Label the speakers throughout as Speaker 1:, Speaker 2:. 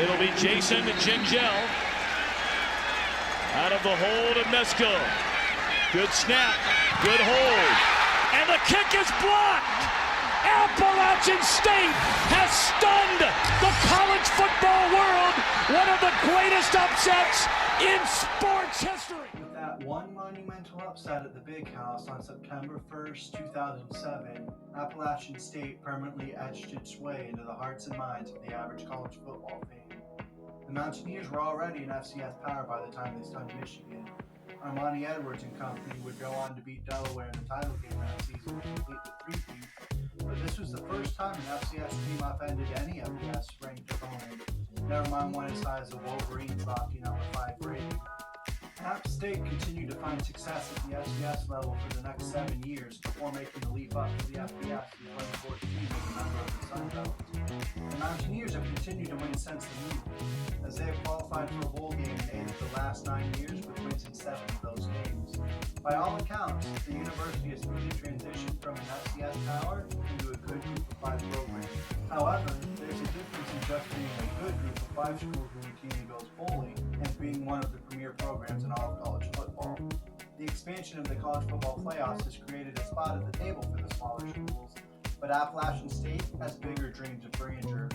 Speaker 1: It'll be Jason Gingell out of the hole to Mesco. Good snap, good hold, and the kick is blocked. Appalachian State has stunned the college football world. One of the greatest upsets in sports history.
Speaker 2: With that one monumental upset at the Big House on September 1st, 2007, Appalachian State permanently etched its way into the hearts and minds of the average college football fan. The Mountaineers were already an FCS power by the time they stunned Michigan. Armani Edwards and company would go on to beat Delaware in the title game that season to complete the three-peat. But this was the first time an FCS team upended any FBS-ranked opponent, never mind one as high as the Wolverines locking up a 5 rating. App State continued to find success at the FCS level for the next 7 years before making the leap up to the FBS in 2014 as a member of the Sun Belt. The Mountaineers have continued to win since the move, as they have qualified for a bowl game in 8 of the last 9 years with wins in 7 of those games. By all accounts, the university has smoothly transitioned from an FCS power into a good group of 5 program. However, there's a difference in just being a good group of 5 schools who routinely goes bowling and being one of the premier programs in all of college football. The expansion of the college football playoffs has created a spot at the table for the smaller schools, but Appalachian State has bigger dreams of grandeur.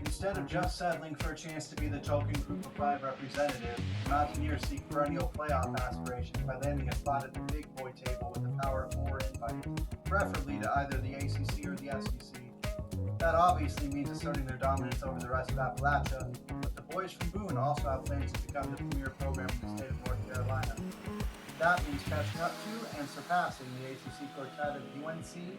Speaker 2: Instead of just settling for a chance to be the token group of 5 representative, the Mountaineers seek perennial playoff aspirations by landing a spot at the big boy table with a Power 4 invite, preferably to either the ACC or the SEC. That obviously means asserting their dominance over the rest of Appalachia, but the boys from Boone also have plans to become the premier program in the state of North Carolina. That means catching up to and surpassing the ACC quartet of UNC,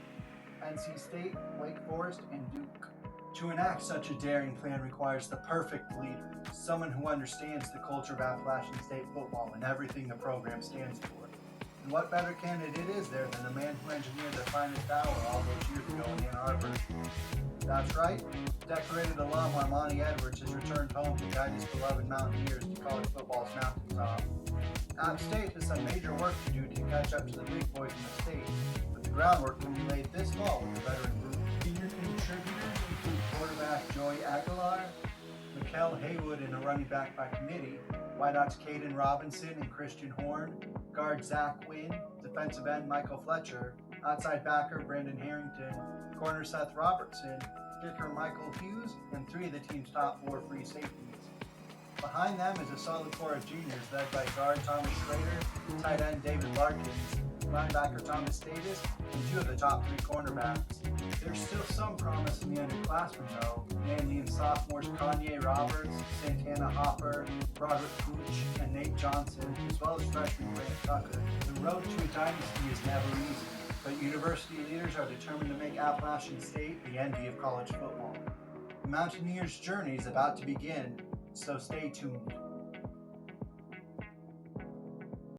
Speaker 2: NC State, Wake Forest, and Duke. To enact such a daring plan requires the perfect leader, someone who understands the culture of Appalachian State football and everything the program stands for. And what better candidate is there than the man who engineered their finest hour all those years ago in Ann Arbor? That's right, decorated alum Armani Edwards has returned home to guide his beloved Mountaineers to college football's mountaintop. App State has some major work to do to catch up to the big boys in the state, but the groundwork can be laid this fall with the veteran group. Senior contributors include quarterback Joey Aguilar, Mikel Haywood and a running back by committee, wideouts Caden Robinson and Christian Horn, guard Zach Wynn, defensive end Michael Fletcher, outside backer Brandon Harrington, corner Seth Robertson, kicker Michael Hughes, and 3 of the team's top 4 free safeties. Behind them is a solid core of juniors led by guard Thomas Schrader, tight end David Larkins, linebacker Thomas Davis, and 2 of the top 3 cornerbacks. There's still some promise in the underclassmen though, namely in sophomores Kanye Roberts, Santana Hopper, Broderick Pooch, and Nate Johnson, as well as freshman Grant Tucker. The road to a dynasty is never easy, but university leaders are determined to make Appalachian State the envy of college football. The Mountaineers' journey is about to begin, so stay tuned.